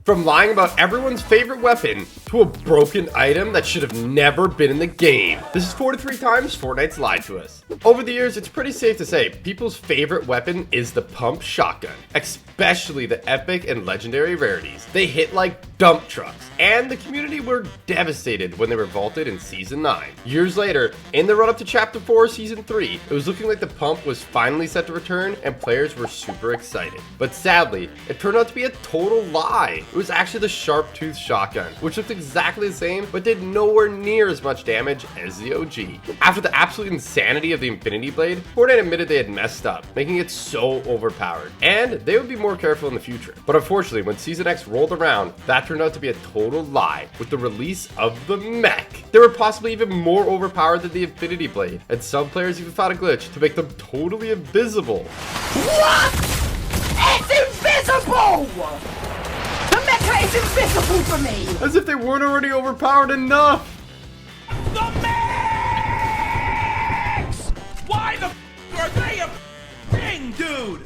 From lying about everyone's favorite weapon to a broken item that should have never been in the game. This is 43 times Fortnite's lied to us. Over the years, it's pretty safe to say people's favorite weapon is the pump shotgun, especially the epic and legendary rarities. They hit like dump trucks, and the community were devastated when they were vaulted in Season 9. Years later, in the run-up to Chapter 4 Season 3, it was looking like the pump was finally set to return and players were super excited. But sadly, it turned out to be a total lie. It was actually the sharp-toothed shotgun, which looked exactly the same but did nowhere near as much damage as the OG. After the absolute insanity of the Infinity Blade, Fortnite admitted they had messed up, making it so overpowered, and they would be more careful in the future. But unfortunately, when Season X rolled around, that turned out to be a total lie with the release of the mech. They were possibly even more overpowered than the Infinity Blade, and some players even found a glitch to make them totally invisible. What? It's invisible! The mecha is invisible for me! As if they weren't already overpowered enough! The mechs! Why the are they a thing, dude?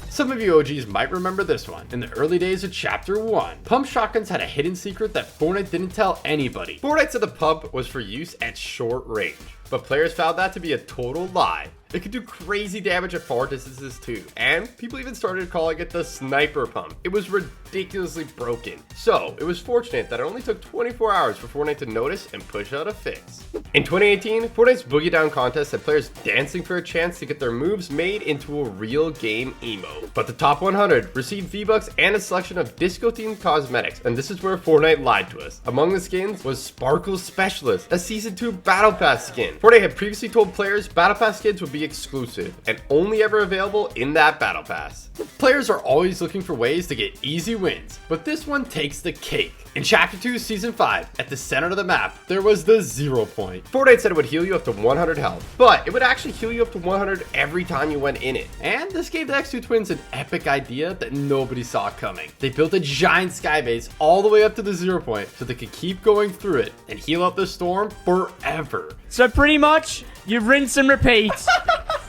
Some of you OGs might remember this one. In the early days of Chapter 1, pump shotguns had a hidden secret that Fortnite didn't tell anybody. Fortnite said the pump was for use at short range, but players found that to be a total lie. It could do crazy damage at far distances too, and people even started calling it the sniper pump. It was ridiculously broken. So it was fortunate that it only took 24 hours for Fortnite to notice and push out a fix. In 2018, Fortnite's Boogie Down contest had players dancing for a chance to get their moves made into a real game emote. But the top 100 received V-Bucks and a selection of disco-themed cosmetics, and this is where Fortnite lied to us. Among the skins was Sparkle Specialist, a Season 2 Battle Pass skin. Fortnite had previously told players Battle Pass skins would be exclusive and only ever available in that Battle Pass. Players are always looking for ways to get easy wins, but this one takes the cake. In Chapter 2 Season 5, at the center of the map, there was the 0 point. Fortnite said it would heal you up to 100 health, but it would actually heal you up to 100 every time you went in it. And this gave the X2 twins an epic idea that nobody saw coming. They built a giant sky base all the way up to the 0 point so they could keep going through it and heal up the storm forever. So pretty much, you rinse and repeat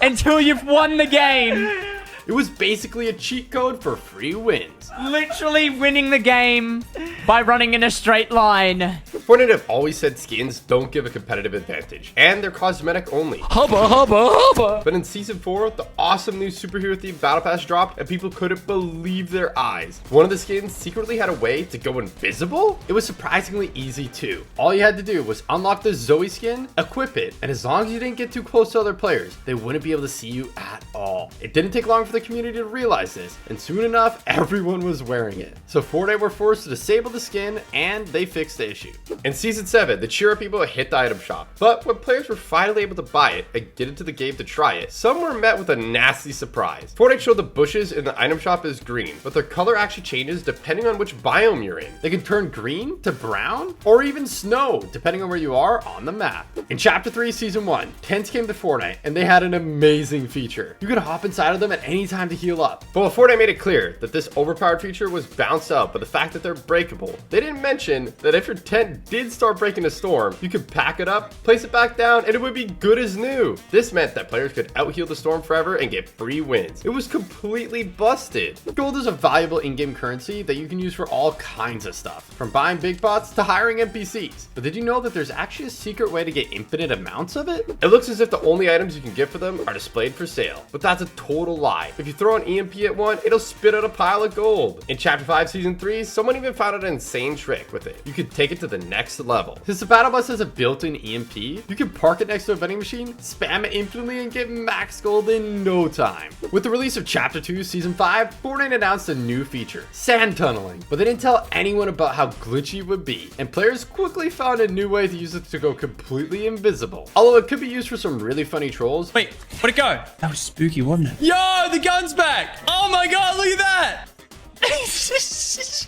until you've won the game. It was basically a cheat code for free wins. Literally winning the game by running in a straight line. Fortnite have always said skins don't give a competitive advantage, and they're cosmetic only. Hubba, hubba, hubba. But in Season 4, the awesome new superhero-themed Battle Pass dropped, and people couldn't believe their eyes. One of the skins secretly had a way to go invisible? It was surprisingly easy too. All you had to do was unlock the Zoe skin, equip it, and as long as you didn't get too close to other players, they wouldn't be able to see you at all. It didn't take long for the community to realize this, and soon enough, everyone was wearing it. So Fortnite were forced to disable the skin, and they fixed the issue. In Season 7, the cheer up people hit the item shop, but when players were finally able to buy it and get into the game to try it, some were met with a nasty surprise. Fortnite showed the bushes in the item shop as green, but their color actually changes depending on which biome you're in. They can turn green to brown, or even snow, depending on where you are on the map. In Chapter 3, Season 1, tents came to Fortnite, and they had an amazing feature. You could hop inside of them at any time to heal up. But Fortnite made it clear that this overpowered feature was bounced out by the fact that they're breakable. They didn't mention that if your tent did start breaking a storm, you could pack it up, place it back down, and it would be good as new. This meant that players could out-heal the storm forever and get free wins. It was completely busted. Gold is a valuable in-game currency that you can use for all kinds of stuff, from buying big pots to hiring NPCs. But did you know that there's actually a secret way to get infinite amounts of it? It looks as if the only items you can get for them are displayed for sale, but that's a total lie. If you throw an EMP at one, it'll spit out a pile of gold. In Chapter 5 Season 3, someone even found out an insane trick with it. You could take it to the next level. Since the battle bus has a built-in EMP, you can park it next to a vending machine, spam it infinitely, and get max gold in no time. With the release of Chapter 2 Season 5, Fortnite announced a new feature, sand tunneling, but they didn't tell anyone about how glitchy it would be, and players quickly found a new way to use it to go completely invisible. Although it could be used for some really funny trolls. Wait, where'd it go? That was spooky, wasn't it? Yo, the gun's back! Oh my god, look at that!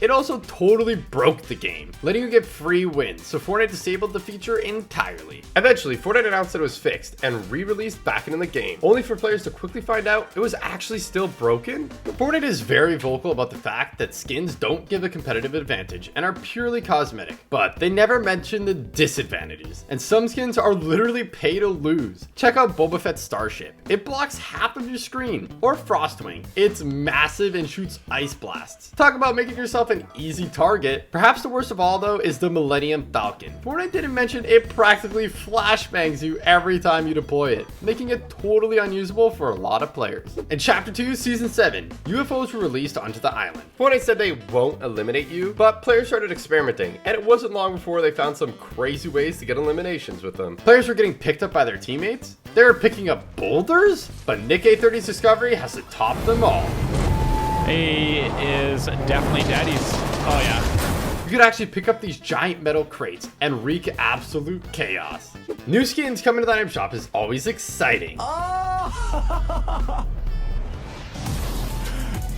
It also totally broke the game, letting you get free wins, so Fortnite disabled the feature entirely. Eventually, Fortnite announced that it was fixed and re-released back into the game, only for players to quickly find out it was actually still broken. Fortnite is very vocal about the fact that skins don't give a competitive advantage and are purely cosmetic, but they never mention the disadvantages, and some skins are literally pay to lose. Check out Boba Fett's starship. It blocks half of your screen, or Frostwing. It's massive and shoots ice blasts. blasts. Talk about making yourself an easy target. Perhaps the worst of all though is the Millennium Falcon. Fortnite didn't mention it practically flashbangs you every time you deploy it, making it totally unusable for a lot of players. In Chapter 2, Season 7, UFOs were released onto the island. Fortnite said they won't eliminate you, but players started experimenting, and it wasn't long before they found some crazy ways to get eliminations with them. Players were getting picked up by their teammates, they were picking up boulders, but Nick A30's discovery has to top them all. He is definitely dead. Oh yeah. You could actually pick up these giant metal crates and wreak absolute chaos. New skins coming to the item shop is always exciting. Oh!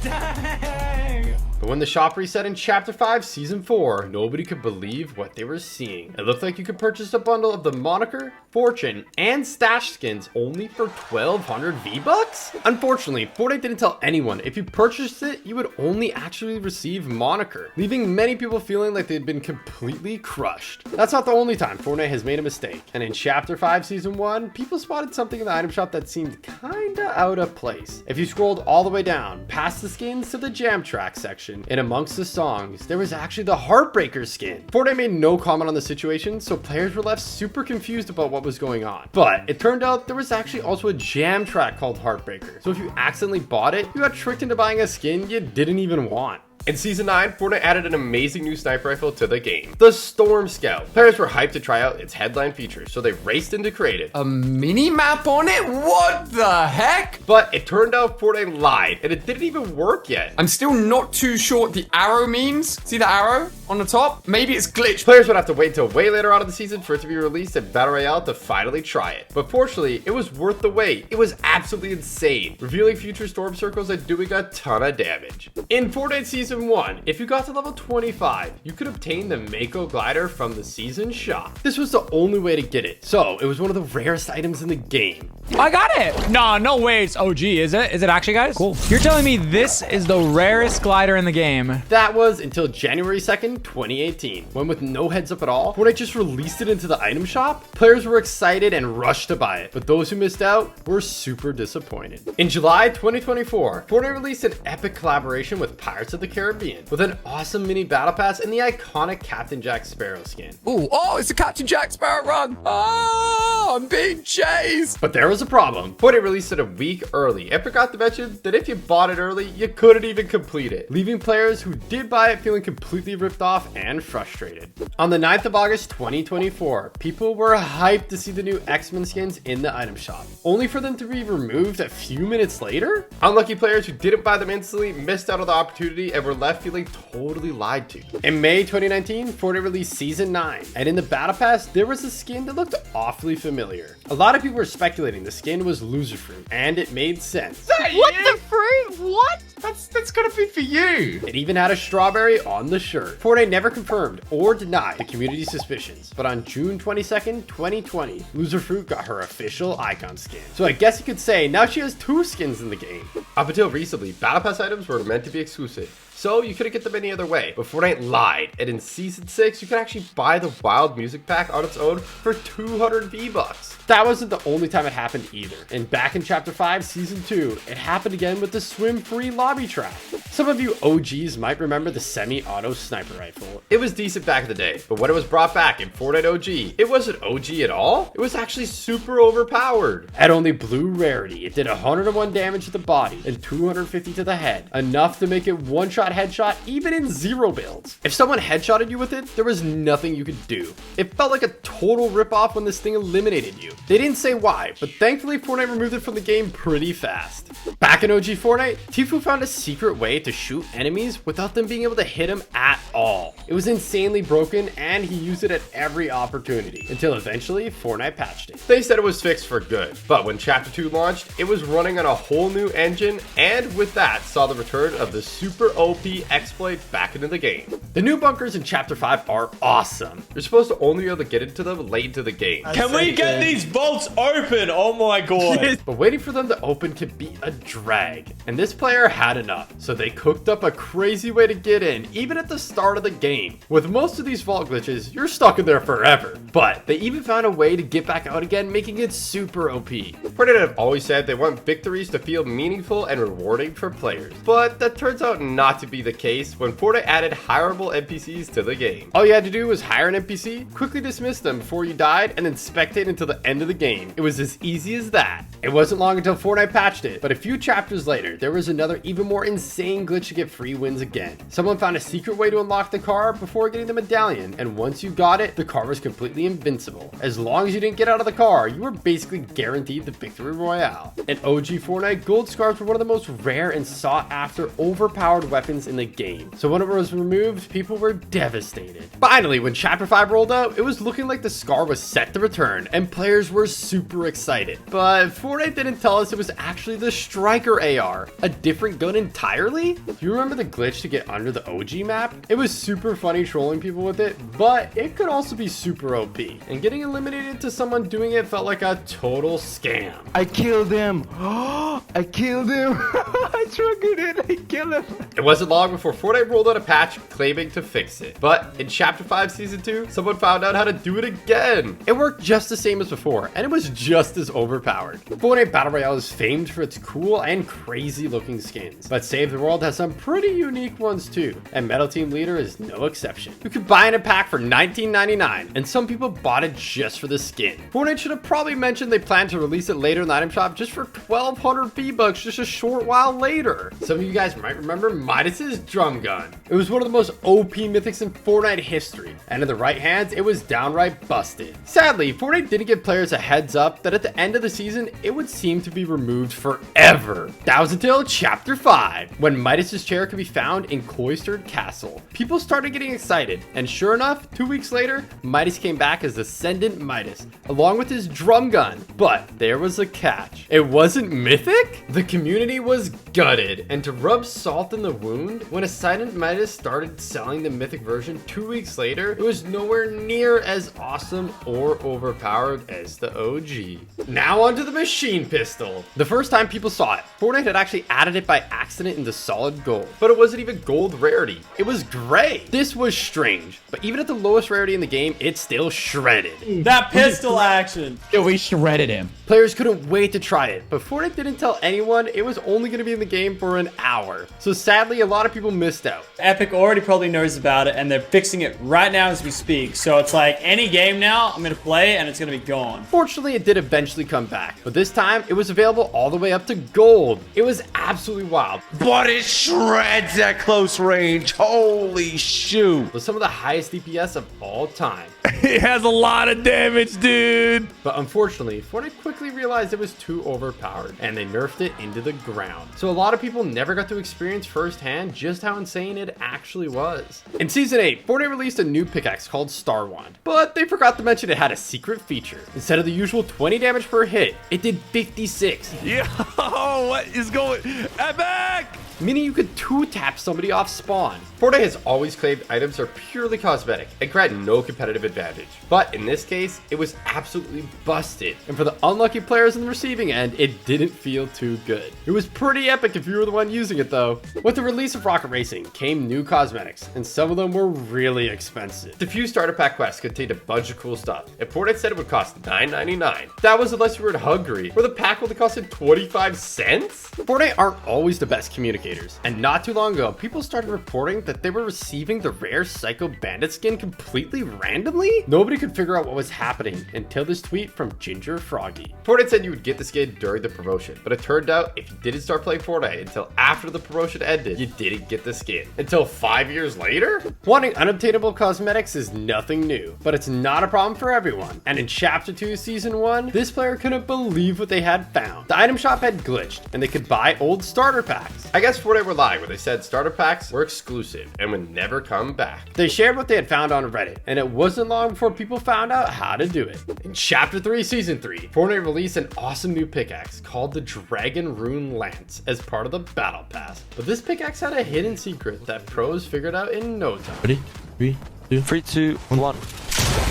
Dang! But when the shop reset in Chapter 5, Season 4, nobody could believe what they were seeing. It looked like you could purchase a bundle of the Moniker, Fortune, and Stash skins only for 1,200 V-Bucks? Unfortunately, Fortnite didn't tell anyone if you purchased it, you would only actually receive Moniker, leaving many people feeling like they'd been completely crushed. That's not the only time Fortnite has made a mistake. And in Chapter 5, Season 1, people spotted something in the item shop that seemed kinda out of place. If you scrolled all the way down, past the skins to the jam track section, and amongst the songs, there was actually the Heartbreaker skin. Fortnite made no comment on the situation, so players were left super confused about what was going on. But it turned out there was actually also a jam track called Heartbreaker. So if you accidentally bought it, you got tricked into buying a skin you didn't even want. In Season 9, Fortnite added an amazing new sniper rifle to the game, the Storm Scout. Players were hyped to try out its headline features, so they raced into creative. A mini map on it? What the heck? But it turned out Fortnite lied, and it didn't even work yet. I'm still not too sure what the arrow means. See the arrow on the top? Maybe it's glitched. Players would have to wait until way later on in the season for it to be released in Battle Royale to finally try it. But fortunately, it was worth the wait. It was absolutely insane, revealing future storm circles and doing a ton of damage. In Fortnite Season 1, if you got to level 25, you could obtain the Mako glider from the season shop. This was the only way to get it, so it was one of the rarest items in the game. I got it. No way it's OG, is it? Is it actually, guys? Cool. You're telling me this is the rarest glider in the game? That was until January 2nd, 2018, when with no heads up at all, Fortnite just released it into the item shop. Players were excited and rushed to buy it, but those who missed out were super disappointed. In July 2024, Fortnite released an epic collaboration with Pirates of the Caribbean, with an awesome mini battle pass and the iconic Captain Jack Sparrow skin. Ooh, oh, it's a Captain Jack Sparrow run. Oh, I'm being chased. But there was a problem. Fortnite released it a week early and forgot to mention that if you bought it early, you couldn't even complete it, leaving players who did buy it feeling completely ripped off and frustrated. On the 9th of August 2024, people were hyped to see the new X-Men skins in the item shop, only for them to be removed a few minutes later. Unlucky players who didn't buy them instantly missed out on the opportunity and were left feeling totally lied to. In May 2019, Fortnite released Season 9, and in the Battle Pass, there was a skin that looked awfully familiar. A lot of people were speculating the skin was Loser Fruit, and it made sense. What the fruit? What? That's gonna be for you. It even had a strawberry on the shirt. Fortnite never confirmed or denied the community's suspicions, but on June 22nd, 2020, Loser Fruit got her official icon skin. So I guess you could say now she has two skins in the game. Up until recently, Battle Pass items were meant to be exclusive, so you couldn't get them any other way. But Fortnite lied, and in Season 6, you could actually buy the Wild Music Pack on its own for 200 V-Bucks. That wasn't the only time it happened either. And back in Chapter 5, Season 2, it happened again with the swim-free lobby trap. Some of you OGs might remember the semi-auto sniper rifle. It was decent back in the day, but when it was brought back in Fortnite OG, it wasn't OG at all. It was actually super overpowered. At only blue rarity, it did 101 damage to the body and 250 to the head, enough to make it one-shot headshot even in zero builds. If someone headshotted you with it, there was nothing you could do. It felt like a total ripoff when this thing eliminated you. They didn't say why, but thankfully Fortnite removed it from the game pretty fast. Back in OG Fortnite, Tfue found a secret way to shoot enemies without them being able to hit him at all. It was insanely broken and he used it at every opportunity, until eventually Fortnite patched it. They said it was fixed for good, but when Chapter 2 launched, it was running on a whole new engine, and with that saw the return of the super OP exploit back into the game. The new bunkers in Chapter 5 are awesome. You're supposed to only be able to get into them late into the game. Can we get these vaults open? Oh my god. But waiting for them to open can be a drag, and this player had enough, so they cooked up a crazy way to get in, even at the start of the game. With most of these vault glitches, you're stuck in there forever, but they even found a way to get back out again, making it super OP. Fortnite have always said they want victories to feel meaningful and rewarding for players, but that turns out not to be be the case when Fortnite added hireable NPCs to the game. All you had to do was hire an NPC, quickly dismiss them before you died, and then spectate until the end of the game. It was as easy as that. It wasn't long until Fortnite patched it, but a few chapters later, there was another even more insane glitch to get free wins again. Someone found a secret way to unlock the car before getting the medallion, and once you got it, the car was completely invincible. As long as you didn't get out of the car, you were basically guaranteed the victory royale. In OG Fortnite, gold scars were one of the most rare and sought after overpowered weapons in the game. So when it was removed, people were devastated. Finally, when Chapter 5 rolled out, it was looking like the scar was set to return, and players were super excited. But Fortnite didn't tell us it was actually the Striker AR, a different gun entirely. Do you remember the glitch to get under the OG map? It was super funny trolling people with it, but it could also be super OP. And getting eliminated to someone doing it felt like a total scam. I killed him. I killed him. I triggered it. I killed him. It wasn't long before Fortnite rolled out a patch claiming to fix it. But in Chapter 5 Season 2, someone found out how to do it again. It worked just the same as before, and it was just as overpowered. Fortnite Battle Royale is famed for its cool and crazy looking skins, but Save the World has some pretty unique ones too, and Metal Team Leader is no exception. You could buy in a pack for $19.99, and some people bought it just for the skin. Fortnite should have probably mentioned they plan to release it later in the item shop just for 1,200 V-Bucks just a short while later. Some of you guys might remember Midas's drum gun. It was one of the most OP mythics in Fortnite history, and in the right hands, it was downright busted. Sadly, Fortnite didn't give players a heads up that at the end of the season, it would seem to be removed forever. That was until Chapter 5, when Midas's chair could be found in Cloistered Castle. People started getting excited, and sure enough, 2 weeks later, Midas came back as Ascendant Midas, along with his drum gun. But there was a catch. It wasn't Mythic? The community was gutted, and to rub salt in the wound, when Ascendant Midas started selling the Mythic version 2 weeks later, it was nowhere near as awesome or overpowered as the OG. Now onto the machine pistol. The first time people saw it, Fortnite had actually added it by accident into solid gold, but it wasn't even gold rarity. It was gray. This was strange, but even at the lowest rarity in the game, it still shredded. That pistol action. Yo, we shredded him. Players couldn't wait to try it, but Fortnite didn't tell anyone it was only going to be in the game for an hour. So sadly, a lot of people missed out. Epic already probably knows about it, and they're fixing it right now as we speak. So it's like any game now, I'm going to play, and it's going to be gone. Fortunately, it did eventually come back, but this time it was available all the way up to gold. It was absolutely wild. But it shreds at close range. Holy shoot. With some of the highest DPS of all time. It has a lot of damage, dude. But unfortunately, Fortnite quickly realized it was too overpowered, and they nerfed it into the ground. So a lot of people never got to experience firsthand just how insane it actually was. In Season 8, Fortnite released a new pickaxe called Star Wand, but they forgot to mention it had a secret feature. Instead of the usual 20 damage per hit, it did 56. Yo, what is going? Epic! Meaning you could 2-tap somebody off spawn. Fortnite has always claimed items are purely cosmetic and grant no competitive advantage. But in this case, it was absolutely busted. And for the unlucky players on the receiving end, it didn't feel too good. It was pretty epic if you were the one using it though. With the release of Rocket Racing came new cosmetics, and some of them were really expensive. The few starter pack quests contained a bunch of cool stuff, and Fortnite said it would cost $9.99. That was unless you were in Hungary, where the pack only costed 25 cents? Fortnite aren't always the best communicators. And not too long ago, people started reporting that they were receiving the rare Psycho Bandit skin completely randomly. Nobody could figure out what was happening until this tweet from Ginger Froggy. Fortnite said you would get the skin during the promotion, but it turned out if you didn't start playing Fortnite until after the promotion ended, you didn't get the skin until 5 years later. Wanting unobtainable cosmetics is nothing new, but it's not a problem for everyone. And in Chapter 2 Season 1, this player couldn't believe what they had found. The item shop had glitched, and they could buy old starter packs. I guess Fortnite were lying when they said starter packs were exclusive and would never come back. They shared what they had found on Reddit, and it wasn't long before people found out how to do it. In Chapter 3 Season 3, Fortnite released an awesome new pickaxe called the Dragon Rune Lance as part of the Battle Pass. But this pickaxe had a hidden secret that pros figured out in no time. Ready? 3, 2, 1.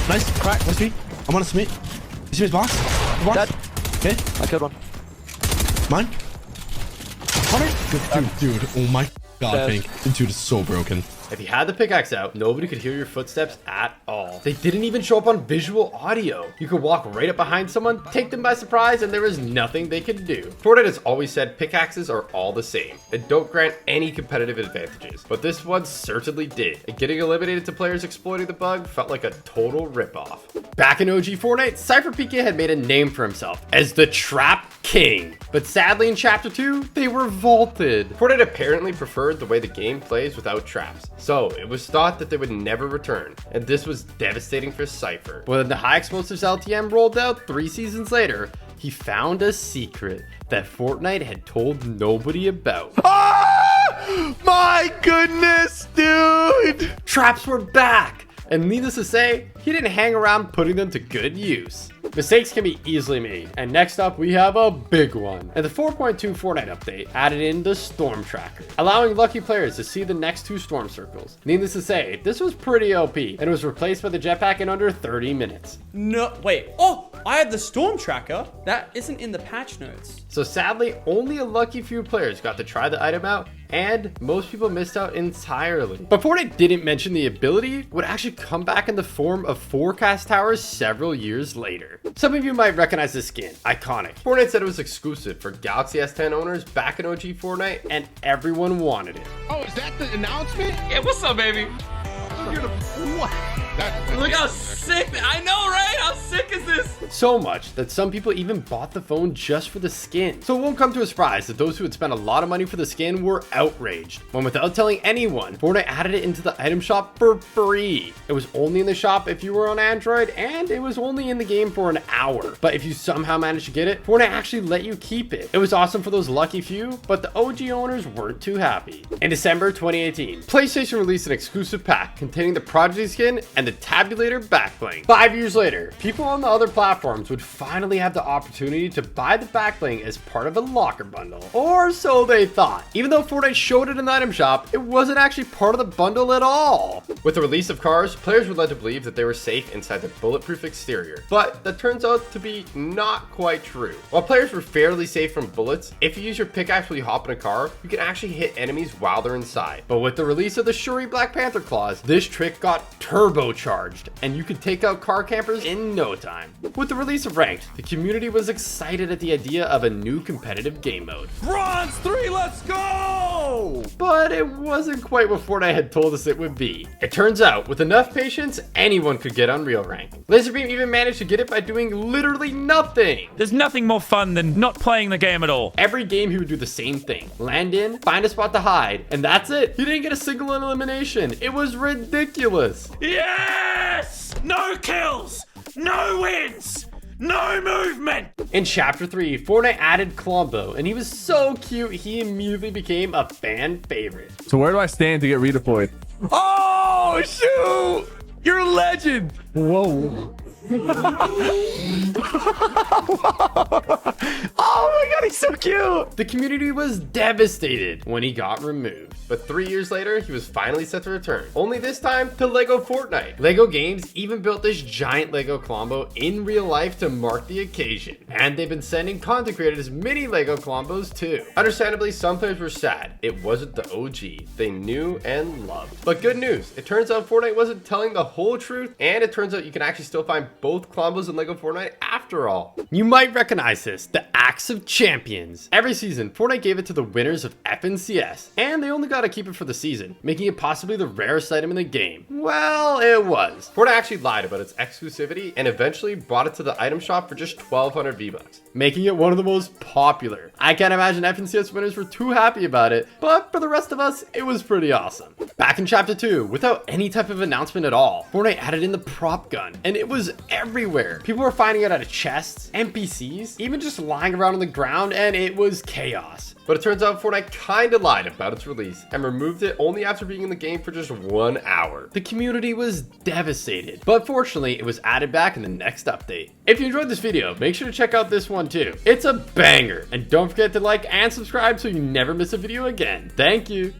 Nice crack. Nice me. I'm on a Smith. You see his box? Dead. Okay. I killed one. Mine. 100. Dude. Oh my god, Dead. Pink. The dude is so broken. If you had the pickaxe out, nobody could hear your footsteps at all. They didn't even show up on visual audio. You could walk right up behind someone, take them by surprise, and there was nothing they could do. Fortnite has always said pickaxes are all the same and don't grant any competitive advantages, but this one certainly did. And getting eliminated to players exploiting the bug felt like a total ripoff. Back in OG Fortnite, Cypher PK had made a name for himself as the Trap King, but sadly in Chapter 2, they were vaulted. Fortnite apparently preferred the way the game plays without traps, so it was thought that they would never return, and this was devastating for Cypher. When the high explosives LTM rolled out 3 seasons later, he found a secret that Fortnite had told nobody about. Ah! My goodness, dude! Traps were back! And needless to say, he didn't hang around putting them to good use. Mistakes can be easily made, and next up we have a big one. And the 4.2 Fortnite update added in the Storm Tracker, allowing lucky players to see the next 2 storm circles. Needless to say, this was pretty OP, and it was replaced by the jetpack in under 30 minutes. No, wait. Oh, I had the storm tracker. That isn't in the patch notes. So sadly, only a lucky few players got to try the item out, and most people missed out entirely. But Fortnite didn't mention the ability would actually come back in the form of forecast towers several years later. Some of you might recognize this skin, iconic. Fortnite said it was exclusive for Galaxy S10 owners back in OG Fortnite, and everyone wanted it. Oh, is that the announcement? Yeah, what's up, baby? What? Look how sick. I know, right? How sick is this? So much that some people even bought the phone just for the skin. So it won't come to a surprise that those who had spent a lot of money for the skin were outraged, when without telling anyone, Fortnite added it into the item shop for free. It was only in the shop if you were on Android, and it was only in the game for an hour. But if you somehow managed to get it, Fortnite actually let you keep it. It was awesome for those lucky few, but the OG owners weren't too happy. In December 2018, PlayStation released an exclusive pack containing the Prodigy skin and the Tabulator backbling. 5 years later, people on the other platforms would finally have the opportunity to buy the backbling as part of a locker bundle. Or so they thought. Even though Fortnite showed it in the item shop, it wasn't actually part of the bundle at all. With the release of cars, players were led to believe that they were safe inside the bulletproof exterior, but that turns out to be not quite true. While players were fairly safe from bullets, if you use your pickaxe when you hop in a car, you can actually hit enemies while they're inside. But with the release of the Shuri Black Panther claws, this trick got turbocharged, and you could take out car campers in no time. With the release of Ranked, the community was excited at the idea of a new competitive game mode. Bronze 3, let's go! But it wasn't quite what Fortnite had told us it would be. It turns out, with enough patience, anyone could get Unreal Rank. Laserbeam even managed to get it by doing literally nothing. There's nothing more fun than not playing the game at all. Every game he would do the same thing. Land in, find a spot to hide, and that's it. He didn't get a single elimination. It was ridiculous. Yes! No kills! No wins! No movement! In Chapter 3, Fortnite added Klombo, and he was so cute, he immediately became a fan favorite. So where do I stand to get redeployed? Oh, shoot! You're a legend! Whoa. Oh my god, he's so cute! The community was devastated when he got removed, but 3 years later, he was finally set to return, only this time to LEGO Fortnite. LEGO Games even built this giant LEGO Klombo in real life to mark the occasion, and they've been sending content creators mini LEGO Klombos too. Understandably, some players were sad. It wasn't the OG they knew and loved. But good news, it turns out Fortnite wasn't telling the whole truth, and it turns out you can actually still find both Klombos in LEGO Fortnite after all. You might recognize this, the Axe of Champions. Every season, Fortnite gave it to the winners of FNCS, and they only got to keep it for the season, making it possibly the rarest item in the game. Well, it was. Fortnite actually lied about its exclusivity and eventually brought it to the item shop for just 1,200 V-Bucks, making it one of the most popular. I can't imagine FNCS winners were too happy about it, but for the rest of us, it was pretty awesome. Back in Chapter 2, without any type of announcement at all, Fortnite added in the prop gun, and it was everywhere. People were finding it out of chests, NPCs, even just lying around on the ground, and it was chaos. But it turns out Fortnite kinda lied about its release and removed it only after being in the game for just 1 hour. The community was devastated, but fortunately it was added back in the next update. If you enjoyed this video, make sure to check out this one too. It's a banger, and don't forget to like and subscribe so you never miss a video again. Thank you.